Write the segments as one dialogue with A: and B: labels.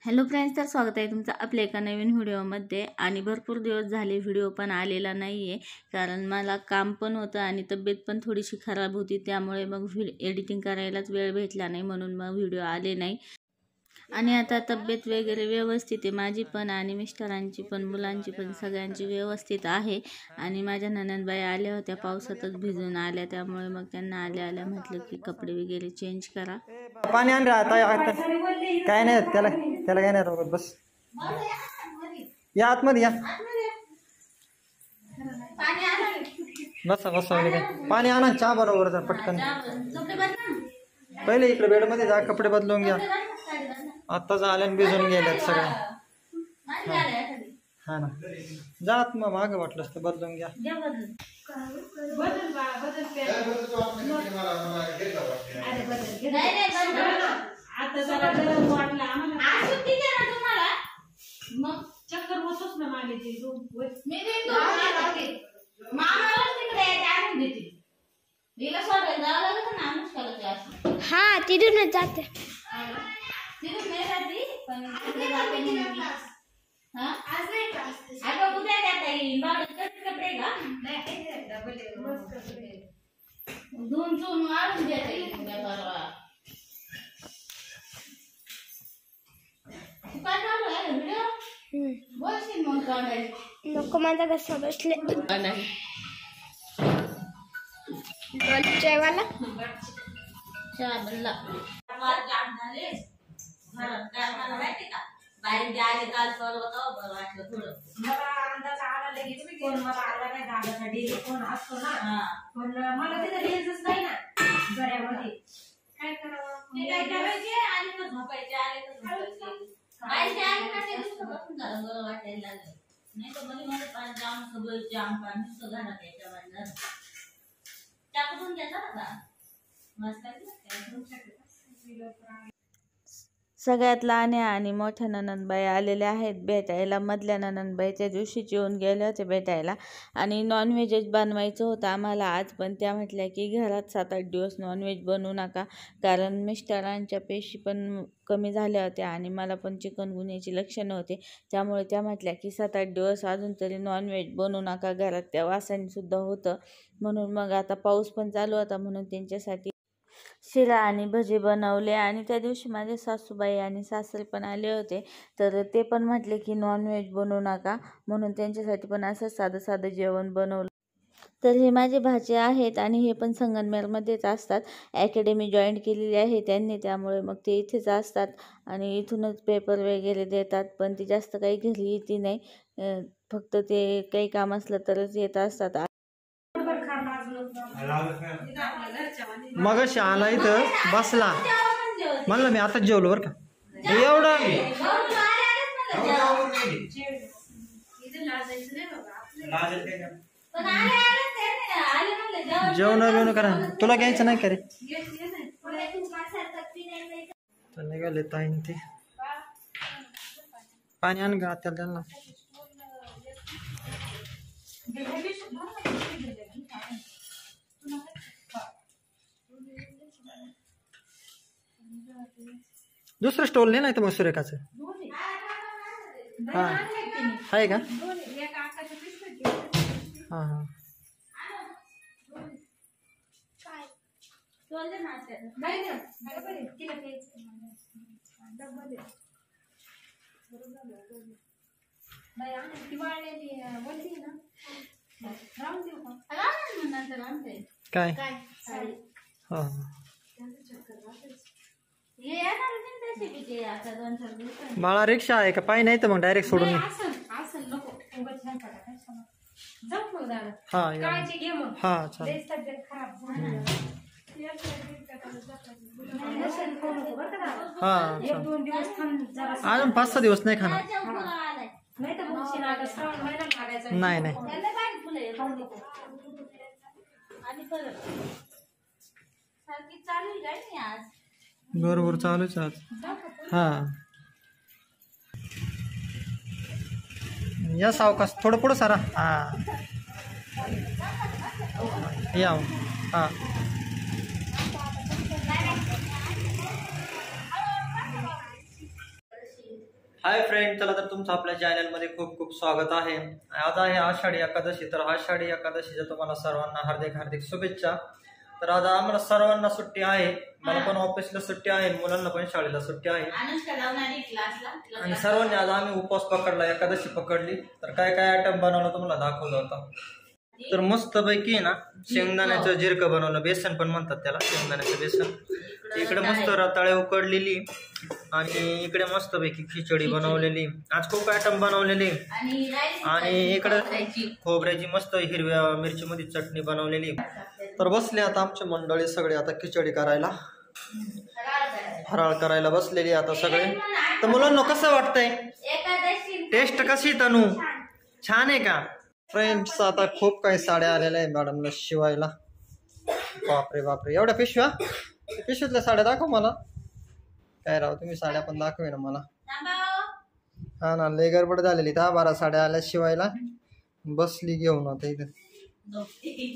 A: Hello friends, तर स्वागत आहे तुमचं आपल्या एका नवीन व्हिडिओमध्ये. आणि भरपूर दिवस झाले व्हिडिओ पण आलेला नाही आहे, कारण मला काम पण होतं आणि तब्येत पण थोडीशी खराब होती. त्यामुळे मग एडिटिंग करायलाच वेळ भेटला नाही, म्हणून मग व्हिडिओ आले नाही. आणि आता तब्येत वगैरे व्यवस्थित आहे माझी पण, आणि मिस्टरांची पण, मुलांची पण, सगळ्यांची व्यवस्थित आहे. आणि माझ्या ननंदबाई आल्या होत्या, पावसातच भिजून आल्या, त्यामुळे मग त्यांना आल्या आल्या म्हटलं की कपडे वगैरे चेंज करा.
B: पाणी आण आता काय नाही त्याला त्याला काय नाही रोगत. बस या आतमध्ये या, बसा बसा काय पाणी आणा, चहा बरोबर जा पटकन. पहिले इकडे बेडमध्ये जा, कपडे बदलून घ्या. आत्ताच आल्यान भिजून गेल्यात सगळ्या. हा ना, जात मग मागं वाटलंच तर बदलून घ्या.
C: मग चक्कर होतच ना मागे ते
D: हा तिथूनच जाते. नको माझा घसा बसले. जेवायला
A: बाहेर आले काल बरं वाटलं थोडं.
C: मला अंदाज आला लगेच मी कोण मला आला नाही दादाचा डेली फोन असतो ना, पण मला तिथं रेंजच नाही ना घरामध्ये. काय करावं
A: ते काय करायचे, आले तर झोपायचे, आले तर झोपायचे. बाहेरचे आले का ते नुसतं बसून झालं, बरं वाटायला लागलं. नाही तर मध्ये मध्ये पाणी जाम, सगळं जाम पाणी नुसतं घरात यायच्या बांधणार टाकून घ्यायचा ना मस्त. सगळ्यात लहान्या आणि मोठ्या ननंदबाई आलेल्या आहेत भेटायला. मधल्या ननंदबाई त्या दिवशीच येऊन गेल्या होत्या भेटायला. आणि नॉनव्हेजच बनवायचं होतं आम्हाला आज, पण त्या म्हटल्या की घरात 7-8 दिवस नॉनव्हेज बनवू नका, कारण मिस्टरांच्या पेशी पण कमी झाल्या होत्या आणि मला पण चिकनगुन्याची लक्षणं होते. त्यामुळे त्या म्हटल्या की 7-8 दिवस अजून तरी नॉनव्हेज बनवू नका घरात, त्या वासानेसुद्धा होतं. म्हणून मग आता पाऊस पण चालू होता, म्हणून त्यांच्यासाठी शिरा आणि भजी बनवले. आणि त्या दिवशी माझे सासूबाई आणि सासरे पण आले होते, तर ते पण म्हटले की नॉनव्हेज बनवू नका, म्हणून त्यांच्यासाठी पण असं साधं साधं जेवण बनवलं. तर हे माझे भाचे आहेत आणि हे पण संगमनेरमध्येच असतात. अकॅडमी जॉईन केलेली आहे त्यांनी, त्यामुळे मग ते इथेच असतात आणि इथूनच पेपर वगैरे देतात. पण ती जास्त काही घरी येते नाही, फक्त ते काही काम असलं तरच येत असतात.
B: मगाशी आला इथं बसला, म्हणलं मी आताच जेवलो बरं का. एवढं जेवण करा, तुला घ्यायचं नाही का रे? निघाले ताईन ते पाणी आण गा त्याला. दुसरं स्टॉल नाही तर मग सुरेखाचं हा आहे का? हा हा काय हा मला रिक्षा आहे का पाय नाही तर मग डायरेक्ट सोडून ये. हा हा चालेल. हा अजून 5-6 दिवस नाही खाणार. नाही नाही बरोबर चालूच आज. हा या सावकाश थोडं पुढं सारा. हा या हा हाय फ्रेंड, चला तर तुमचं आपल्या चॅनलमध्ये खूप खूप स्वागत आहे. आज आहे आषाढी एकादशी. तर आषाढी एकादशीच्या तुम्हाला सर्वांना हार्दिक हार्दिक शुभेच्छा. तर आज आम्हाला सर्वांना सुट्टी आहे. मला पण ऑफिसला सुट्टी आहे, मुलांना पण शाळेला सुट्टी आहे. आणि सर्वांनी आज आम्ही उपवास पकडला, एकादशी पकडली. तर काय काय आयटम बनवलं तुम्हाला दाखवलं होतं. तर मस्त पैकी ना शेंगदाण्याचं झिरकं बनवलं, बेसन पण म्हणतात त्याला, शेंगदाण्याचं बेसन. इकडे मस्त रताळे उकडलेली आणि इकडे मस्त पैकी खिचडी बनवलेली. आज खूप आयटम बनवलेली. आणि इकडे खोबऱ्याची मस्त हिरव्या मिरची मध्ये चटणी बनवलेली. तर बसले आता आमची मंडळी सगळे आता खिचडी करायला, फराळ करायला बसलेली आता सगळे. तर मुलांना कसं वाटतंय, टेस्ट कशी तनू, छान आहे का? फ्रेंड्स आता खूप काही साड्या आलेल्या आहे मॅडमला शिवायला. बापरे बापरे, एवढ्या पिशव्या, पिशवीतल्या साड्या दाखव मला. काय राव, तुम्ही साड्या पण दाखवे ना मला. हा ना, लय गडबड झालेली. 10-12 साड्या आल्या शिवायला. बसली घेऊन आता इथे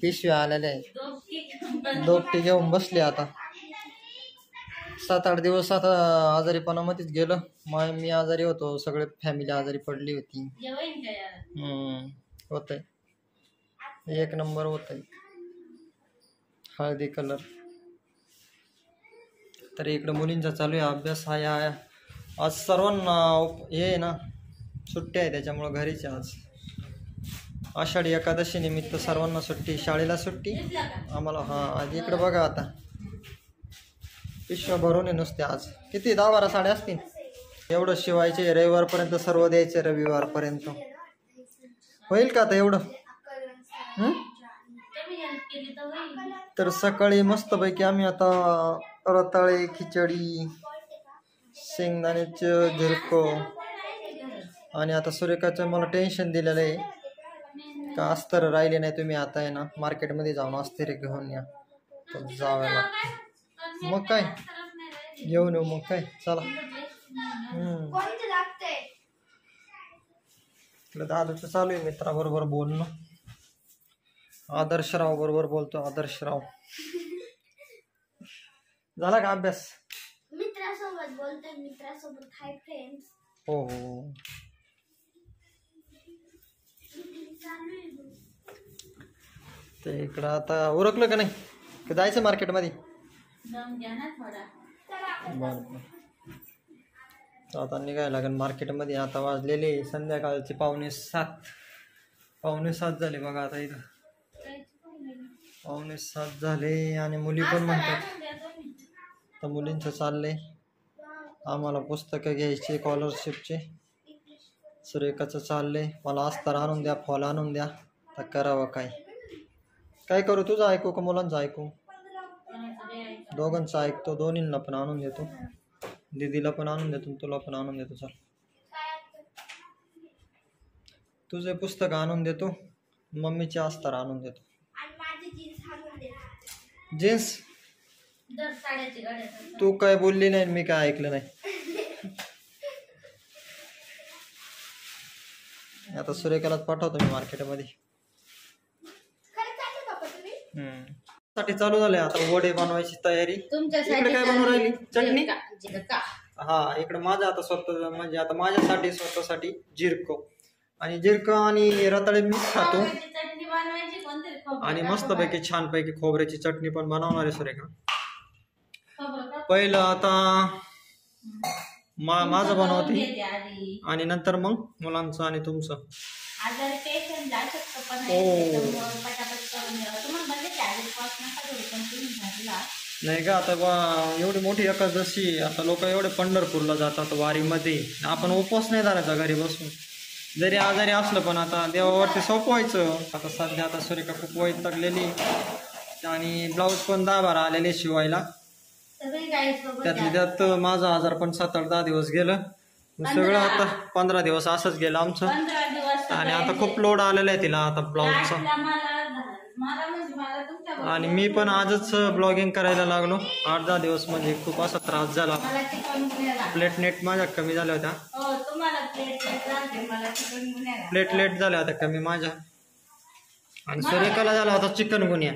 B: पिशव्या आलेल्या आहे, दोपटी घेऊन बसली आता. 7-8 दिवस आता आजारीपणामध्येच गेलं. मी आजारी होतो, सगळे फॅमिली आजारी पडली होती. होतंय, एक नंबर होतंय. हळदी कलर. तर इकडं मुलींचा चालू आहे अभ्यास. आहे आज सर्वांना हे आहे ना, सुट्टी आहे, त्याच्यामुळं घरीच आहे आज. आषाढी एकादशी निमित्त सर्वांना सुट्टी, शाळेला सुट्टी आम्हाला. आज इकडं बघा आता पिशव्या भरून आहे नुसते. आज किती 10-12 साड्या असतील. एवढं शिवायचे, रविवारपर्यंत सर्व द्यायचे, रविवारपर्यंत होईल का आता एवढं? तर सकाळी मस्तपैकी आम्ही आता रताळे, खिचडी, शेंगदाण्याचं झिरकं. आणि आता सुरेखाचं मला टेन्शन दिलेलं आहे का अस्तर राहिले नाही, तुम्ही आता आहे ना मार्केटमध्ये जाऊन अस्तर घेऊन या. तर जावायला मग काय घेऊन येऊ, मग काय चला. दादूचं चालू आहे मित्राबरोबर बोलणं. आदर्शराव बरोबर बोलतो. आदर्शराव, झाला का अभ्यास?
D: मित्रासोबत बोलतोय, मित्रासोबत. Hi friends.
B: हो हो. ते इकडं आता उरकलं का नाही, का जायचं मार्केटमध्ये? बरं, आता निघायला लागेल मार्केटमध्ये. आता वाजलेले संध्याकाळचे 6:45 झाले बघा. आता इथं 6:45 झाले. आणि मुली पण म्हणतात, तर मुलींचं चाललंय आम्हाला पुस्तकं घ्यायची स्कॉलरशिपचे. सुरेखाचं चाललंय मला अस्तर आणून द्या, फॉल आणून द्या. तर करावं काय करू, तुझं ऐकू का मुलांचं ऐकू? दोघांचं ऐकतो, दोन्हींना पण आणून देतो. दीदीला पण आणून देतो, तुला पण आणून देतो. चल, तुझे पुस्तक आणून देतो, मम्मीचे अस्तर आणून देतो. जीन्स तू काय बोलली नाही, मी काय ऐकलं नाही. आता सुरेखालाच पाठवतो मी मार्केटमध्ये. साठी चालू झालंय आता वडे बनवायची तयारी. इकडे काय बनवून राहिली? चटणी. हा, इकडे माझं आता स्वतः, म्हणजे आता माझ्यासाठी स्वतःसाठी झिरकं आणि रताळे मिक्स खातो. आणि मस्तपैकी छानपैकी खोबऱ्याची चटणी पण बनवणार आहे सुरेखा. पहिलं आता माझं बनवते आणि नंतर मग मुलांचं आणि तुमचं. नाही का, आता एवढी मोठी एकादशी, आता लोक एवढे पंढरपूरला जातात वारीमध्ये. आपण उपवास नाही धरायचा घरी बसून, जरी आजारी असलं पण आता देवावरती सोपवायचं. आता सध्या आता सुरेखा खूप वैतागलेली आणि ब्लाऊज पण 10-12 आलेले शिवायला. त्यात माझा आजार पण 7-8-10 दिवस गेलं. सगळं आता 15 दिवस असंच गेलं आमचं. आणि आता खूप लोड आलेला आहे तिला आता ब्लाऊजचा. आणि मी पण आजच ब्लॉगिंग करायला लागलो. 8-10 दिवस म्हणजे खूप असा त्रास झाला. प्लेटलेट माझ्या कमी झाल्या होत्या. प्लेटलेट झाल्या होत्या कमी माझ्या. आणि सुरेखाला झाला होता चिकनगुनिया.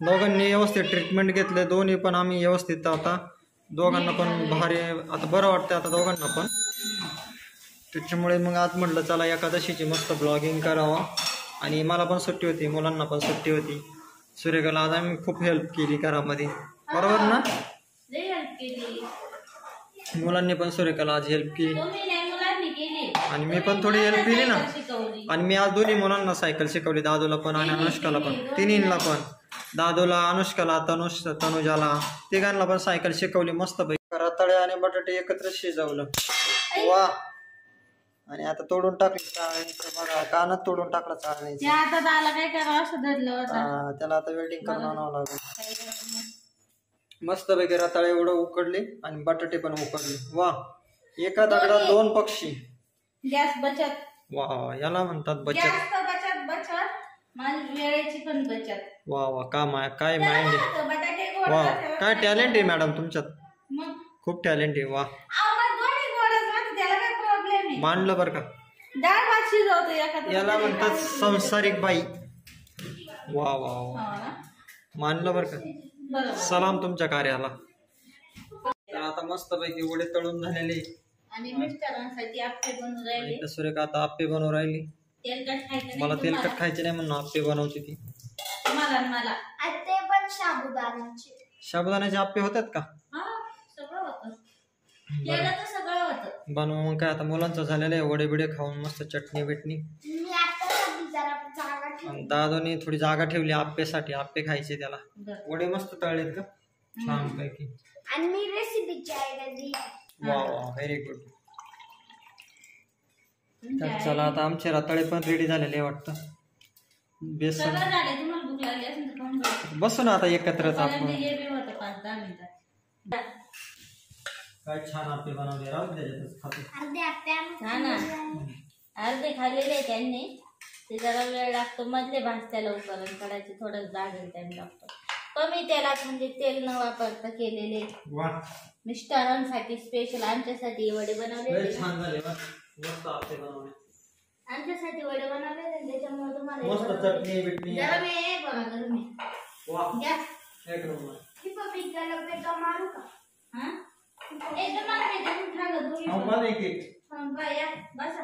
B: दोघांनी व्यवस्थित ट्रीटमेंट घेतले, दोन्ही पण आम्ही व्यवस्थित. आता दोघांना पण भारी आता बरं वाटतं आता दोघांना पण. त्याच्यामुळे मग आज म्हटलं चला एकादशीची मस्त ब्लॉगिंग करावं. आणि मला पण सुट्टी होती, मुलांना पण सुट्टी होती. सुरेखाला आज आम्ही खूप हेल्प केली घरामध्ये, बरोबर ना? मुलांनी पण सुरेखाला आज हेल्प केली आणि मी पण थोडी हेल्प केली ना. आणि मी आज दोन्ही मुलांना सायकल शिकवली, दादूला पण आणि अनुष्काला पण, तिन्हीला पण. दादूला, अनुष्काला, तनुजाला, तिघांना पण सायकल शिकवली मस्त पैकी. रताळे आणि बटाटे एकत्र शिजवलं. वा. आणि आता तोडून टाकली चाळणीचं, बघा कानात तोडून टाकला चाळणीचं. त्याला आता वेल्डिंग करून आणावं लागेल. मस्त पैकी रताळे एवढं उकडले आणि बटाटे पण उकडले. वा, एका दगडात दोन पक्षी.
A: गॅस बचत.
B: वा, याला म्हणतात बचत.
A: वेळेची पण बचत.
B: वा वा, काय माइंड आहे. वा, काय टॅलेंट आहे मॅडम तुमच्यात, खूप टॅलेंट आहे. वा, मांडलं बरं का.
A: डाळ भात शिजवतो
B: याला म्हणतात संसारिक बाई. वा वा वा, मानलं बरं का. सलाम तुमच्या कार्याला. तर आता मस्त पैकी वडे तळून झालेले
A: आणि मिस्टरांसाठी आप्पे बनवून राहिले.
B: सुरेखा आता आप्पे बनवून राहिली. मला तेलकट खायचे नाही म्हणून आप्पे बनवते ती.
A: मला
D: ते पण
B: साबुदाण्याचे आप्पे होतात का?
A: सगळं होतं, केलं तर सगळं होतं.
B: बनव मग काय, आता मुलांचं झालेलं आहे. वडे बिडे खाऊन मस्त चटणी बिटणी. दादोनी थोडी जागा ठेवली आप्पेसाठी, आप्पे खायचे त्याला. वडे मस्त तळलेत का, छान पैकी.
D: आणि मी रेसिपीची आयडिया दिली.
B: वा वा, व्हेरी गुड. तर चला आता आमचे रताळे पण रेडी झालेले वाटतं. बेसन बसू ना आता एकत्रच आपण. काय छान आप्पे बनवले, राहू त्याच्यातच खातो.
A: अर्धे खाल्लेले त्यांनी, ते जरा वेळ लागतो. मधले भाजत्या लवकर काढायचे, थोडं जागेल टाइम लागतो. कमी तेलात म्हणजे तेल न वापरता केलेले. मिस्टरांसाठी स्पेशल आमच्यासाठी वडे बनवलेले.
B: छान झाले, मस्त आप्पे बनवले.
A: आमच्यासाठी वडे बनवलेले, त्याच्यामुळे तुम्हाला
B: मस्त चटणी बिटणी.
A: गरम आहे बघा, गरम आहे.
B: एक नंबर.
D: मारू का?
A: एकदम मला
B: बसा.